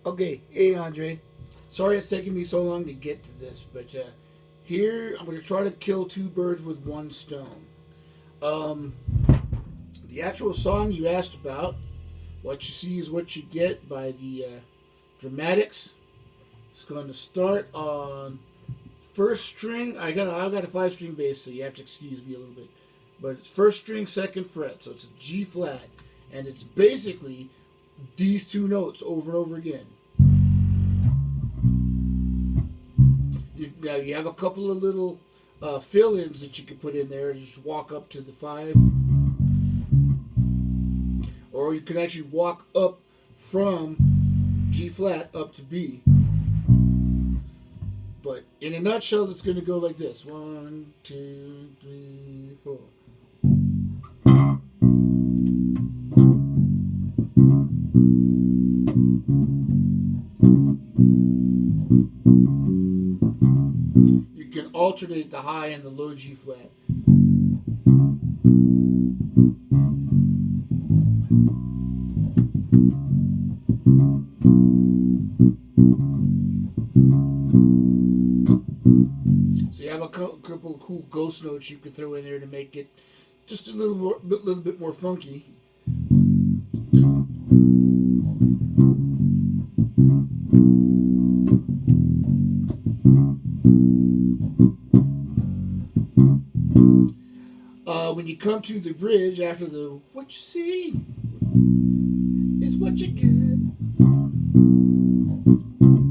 Okay, hey Andre. Sorry it's taking me so long to get to this, but here I'm going to try to kill two birds with one stone. Um, the actual song you asked about, "What You See Is What You Get" by the Dramatics, it's going to start on first string. I've got a 5 string bass, so you have to excuse me a little bit. But it's first string, second fret, so it's a G flat, and it's basically these two notes over and over again. Now you have a couple of little fill-ins that you can put in there. Just walk up to the 5, or you can actually walk up from G flat up to B. But in a nutshell, it's going to go like this: 1, 2, 3, 4. You can alternate the high and the low G flat. So you have a couple of cool ghost notes you can throw in there to make it just a little bit more funky. When you come to the bridge after the "what you see is what you get,"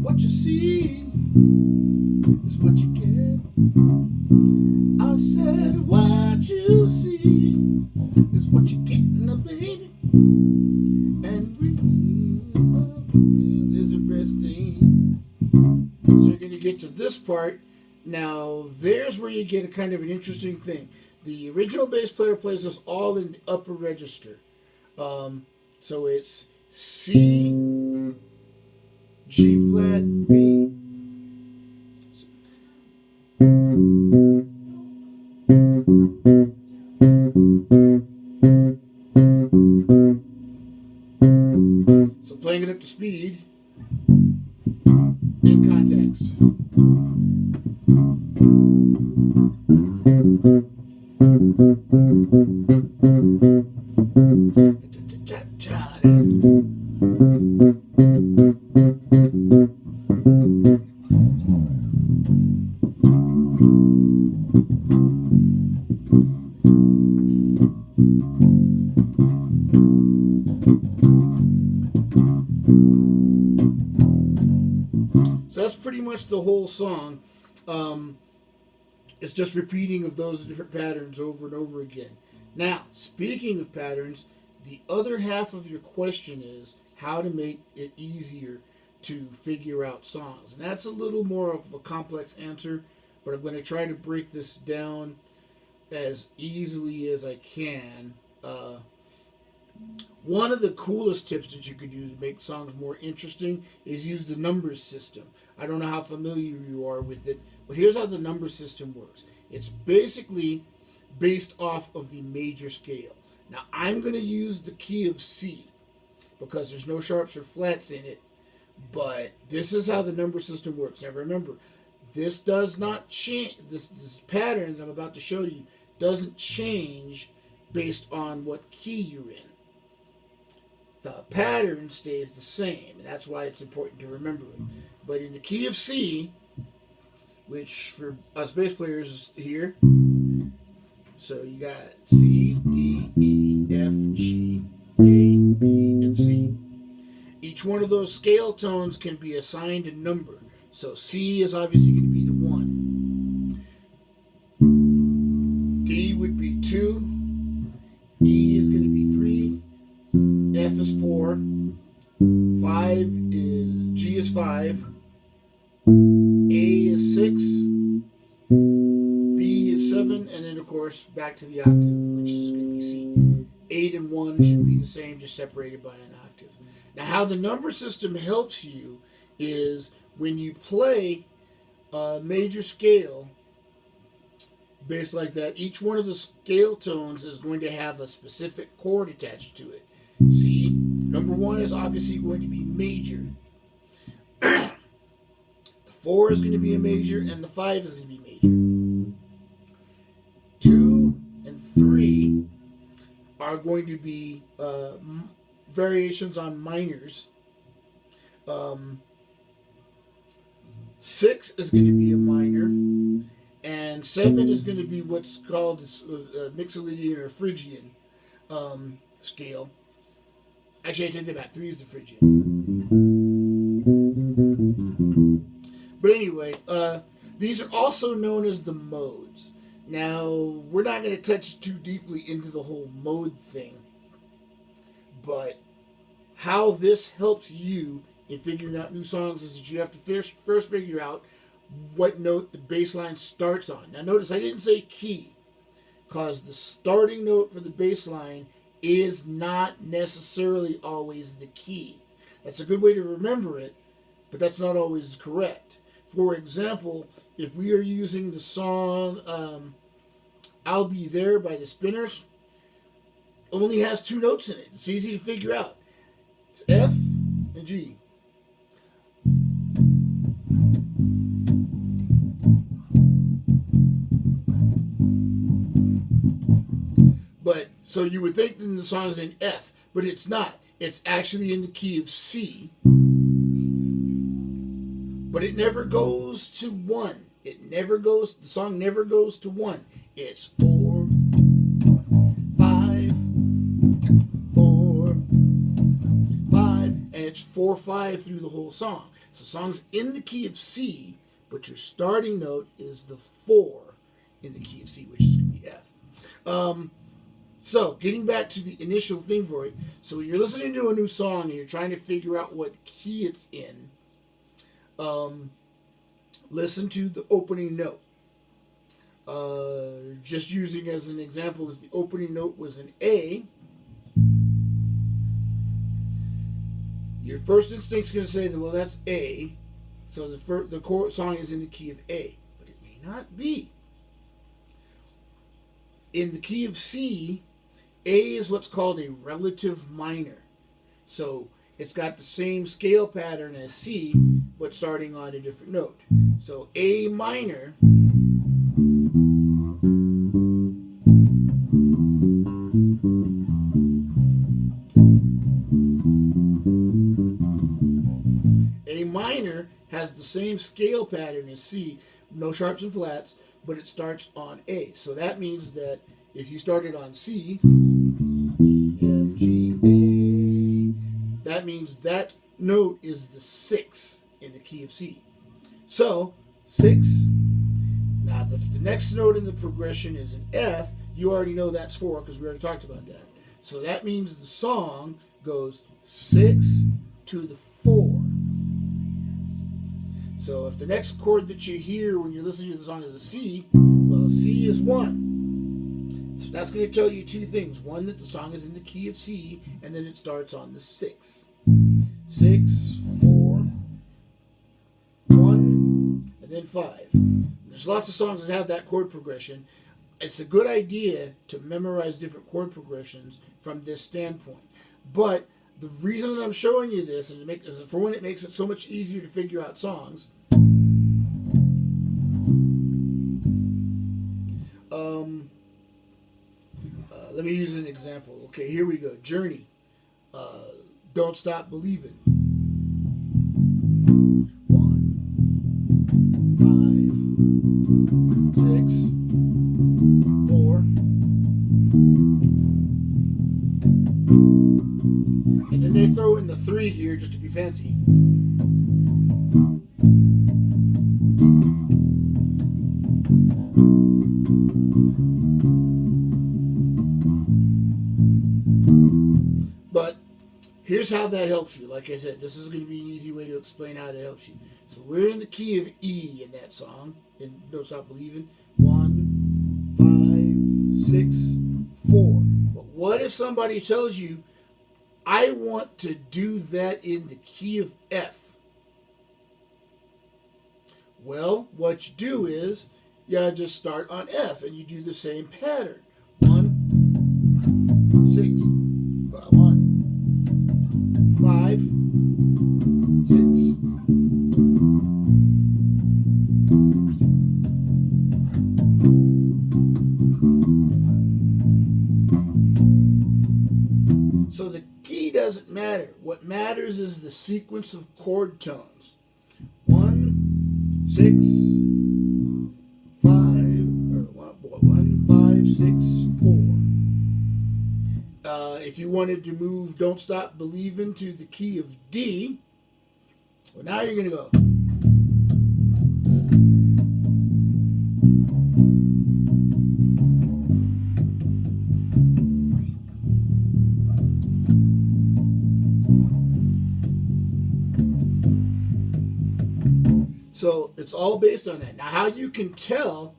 what you see is what you get. I said, "What you see is what you get, now, baby." And real is the best thing. So you're going to get to this part. Now, there's where you get a kind of an interesting thing. The original bass player plays this all in the upper register. So it's C, G flat, B. So playing it up to speed in context. So that's pretty much the whole song. It's just repeating of those different patterns over and over again. Now, speaking of patterns, the other half of your question is how to make it easier to figure out songs. And that's a little more of a complex answer, but I'm going to try to break this down as easily as I can. One of the coolest tips that you could use to make songs more interesting is use the numbers system. I don't know how familiar you are with it, but here's how the number system works. It's basically based off of the major scale. Now, I'm going to use the key of C because there's no sharps or flats in it, but this is how the number system works. Now, remember, this does not change. This pattern that I'm about to show you doesn't change based on what key you're in. The pattern stays the same, and that's why it's important to remember it. But in the key of C, which for us bass players is here, so you got C, D, E, F, G, A, B, and C. Each one of those scale tones can be assigned a number. So C is obviously going to be the 1. D would be 2. E is going to be 3. F is 4. 5 is G is 5. A is 6. B is 7, and then of course back to the octave, which is going to be C. 8 and 1 should be the same, just separated by an octave. Now, how the number system helps you is when you play a major scale based like that, each one of the scale tones is going to have a specific chord attached to it. See, number 1 is obviously going to be major. The 4 is going to be a major, and the 5 is going to be major. 2 and 3 are going to be variations on minors. 6 is going to be a minor, and 7 is going to be what's called a Mixolydian or Phrygian scale. Actually, I take that back. 3 is the Phrygian. But anyway, these are also known as the modes. Now, we're not going to touch too deeply into the whole mode thing, but how this helps you in figuring out new songs is that you have to first figure out what note the bass line starts on. Now, notice I didn't say key, because the starting note for the bass line is not necessarily always the key. That's a good way to remember it, but that's not always correct. For example, if we are using the song I'll Be There by the Spinners, only has 2 notes in it. It's easy to figure out. It's F and G. But so you would think that the song is in F, but it's not. It's actually in the key of C. But it never goes to 1. The song never goes to 1. It's 4, 5, 4, 5, and it's 4, 5 through the whole song. So the song's in the key of C, but your starting note is the 4 in the key of C, which is going to be F. So, getting back to the initial thing for it, so when you're listening to a new song and you're trying to figure out what key it's in, listen to the opening note. Just using as an example, if the opening note was an A, your first instinct's going to say that, well, that's A, so the core song is in the key of A, but it may not be. In the key of C, A is what's called a relative minor. So it's got the same scale pattern as C, but starting on a different note. So A minor has the same scale pattern as C, no sharps and flats, but it starts on A. So that means that if you started on C, E, F, G, A, that means that note is the 6 in the key of C. So, 6. Now, if the next note in the progression is an F, you already know that's 4 because we already talked about that. So that means the song goes 6 to the 4. So if the next chord that you hear when you're listening to the song is a C, well, C is 1. So that's going to tell you 2 things. One, that the song is in the key of C, and then it starts on the 6. 6, 4, 1, and then 5. There's lots of songs that have that chord progression. It's a good idea to memorize different chord progressions from this standpoint. But the reason that I'm showing you this is for one, it makes it so much easier to figure out songs. Let me use an example. Okay, here we go. Journey. Don't Stop Believing. 1, 5, 6, 4. And then they throw in the 3 here just to be fancy. But here's how that helps you. Like I said, this is going to be an easy way to explain how that helps you. So we're in the key of E in that song, in Don't Stop Believing. 1, 5, 6, 4. But what if somebody tells you, I want to do that in the key of F? Well, what you do is, you just start on F and you do the same pattern. 1, 6, 1, 5, 6, What matters is the sequence of chord tones. 1, 6, 5, or 1, 5, 6, 4. If you wanted to move Don't Stop Believin' to the key of D, well, now you're going to go. So it's all based on that. Now, how you can tell,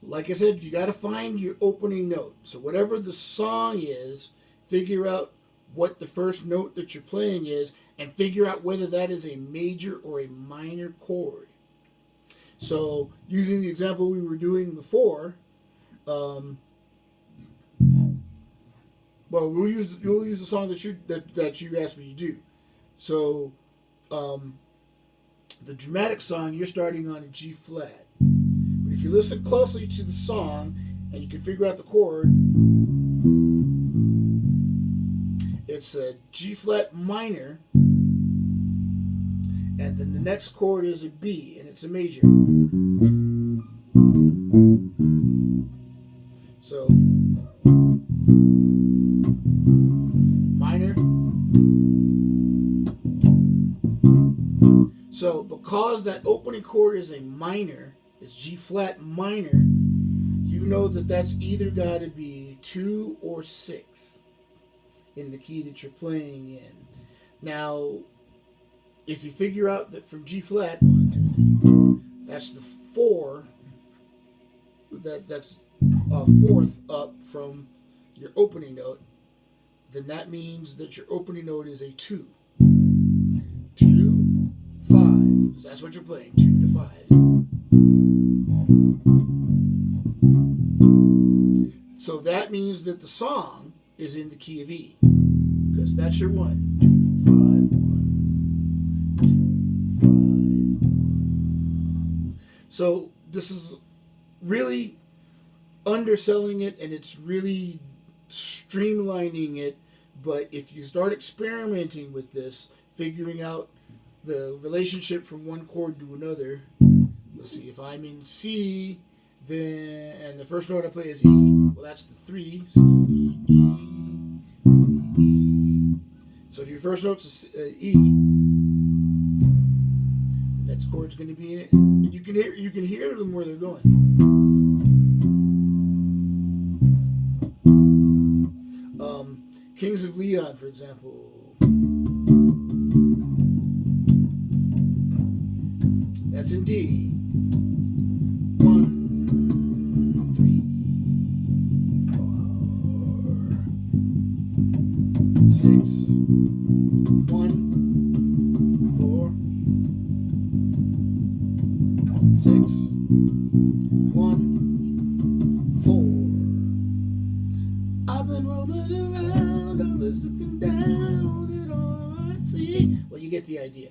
like I said, you got to find your opening note. So whatever the song is, figure out what the first note that you're playing is, and figure out whether that is a major or a minor chord. So using the example we were doing before, well, you'll use the song that you asked me to do. So the dramatic song, you're starting on a G flat. But if you listen closely to the song and you can figure out the chord, it's a G flat minor, and then the next chord is a B, and it's a major. So minor. So because that opening chord is a minor, it's G flat minor, you know that that's either got to be 2 or 6 in the key that you're playing in. Now, if you figure out that from G flat, 1, 2, 3, 4, that's the 4, that's a fourth up from your opening note, then that means that your opening note is a 2. 2, 5. So that's what you're playing, 2 to 5. So that means that the song is in the key of E, because that's your 1, 2, 5, 1, 2, 5. So this is really underselling it, and it's really streamlining it. But if you start experimenting with this, figuring out the relationship from one chord to another, let's see, if I'm in C, then, and the first note I play is E, well, that's the 3, C, D, E, E. So if your first note's E, the next chord's going to be it. You can hear them where they're going. Kings of Leon, for example. That's in D. 1, 3, 4, 6, 1, 4, 6, 1, 4. I've been rolling around, I was looking down at all I see. Well, you get the idea.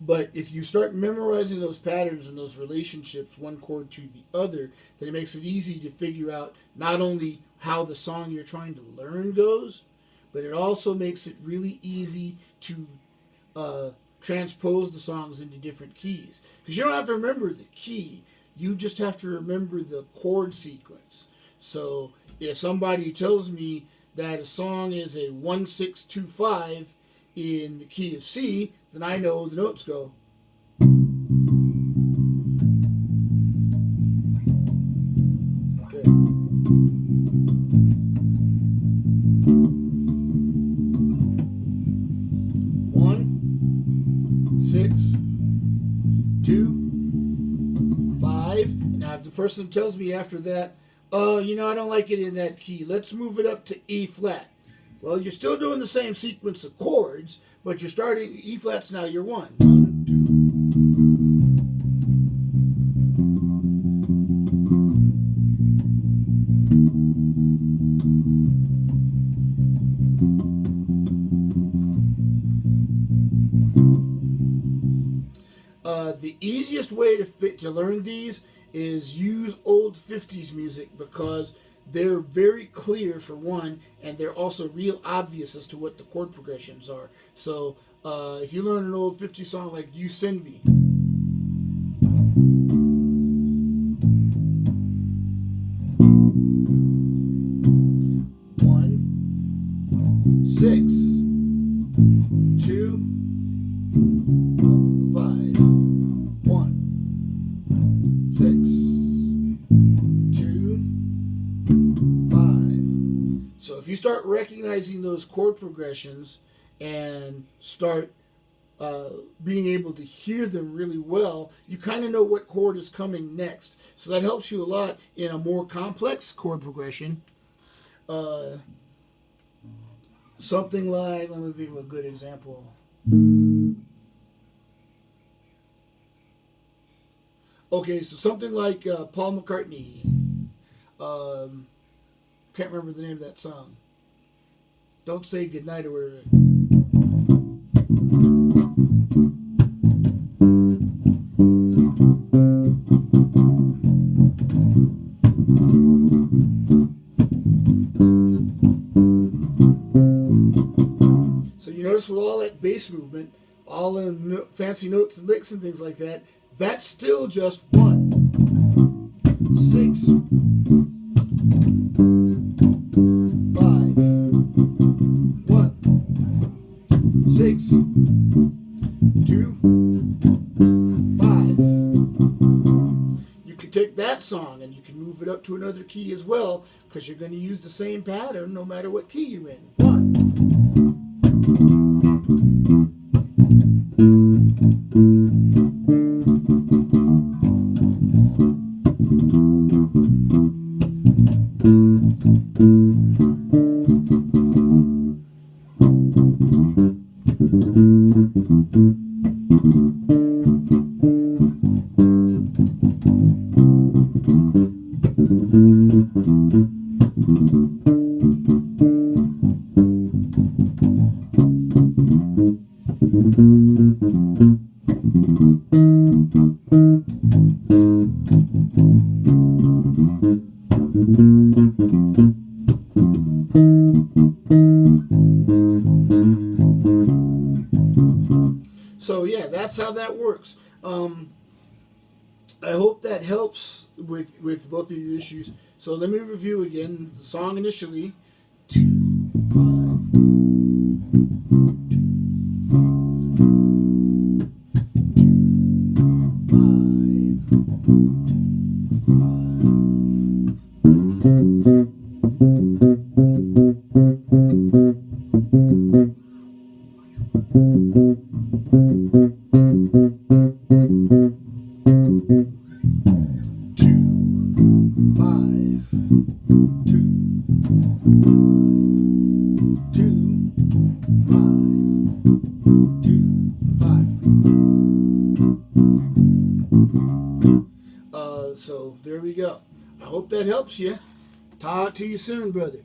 But if you start memorizing those patterns and those relationships, one chord to the other, then it makes it easy to figure out not only how the song you're trying to learn goes, but it also makes it really easy to transpose the songs into different keys. Because you don't have to remember the key, you just have to remember the chord sequence. So if somebody tells me that a song is a 1, 6, 2, 5 in the key of C, then I know the notes go. Okay. 1, 6, 2, 5. Now if the person tells me after that, I don't like it in that key, let's move it up to E flat. Well, you're still doing the same sequence of chords, but you're starting E flat's now your 1. 1, 2. The easiest way to learn these is use old 50s music, because they're very clear for one, and they're also real obvious as to what the chord progressions are. So if you learn an old 50 song like You Send Me, 1, 6, 2, 5, 1, 6, 2, 5. So if you start recognizing those chord progressions and start being able to hear them really well, you kind of know what chord is coming next. So that helps you a lot in a more complex chord progression. Something like, let me think of a good example. Okay, so something like Paul McCartney. Can't remember the name of that song. Don't Say Goodnight or whatever. So you notice with all that bass movement, all the fancy notes and licks and things like that, that's still just 1, 6, 5, 1, 6, 2, 5. You can take that song and you can move it up to another key as well, because you're going to use the same pattern no matter what key you're in. 1. So yeah, that's how that works. I hope that helps with both of your issues. So let me review again the song initially. 2, 5, 2, 5. So there we go. I hope that helps you. Talk to you soon, brother.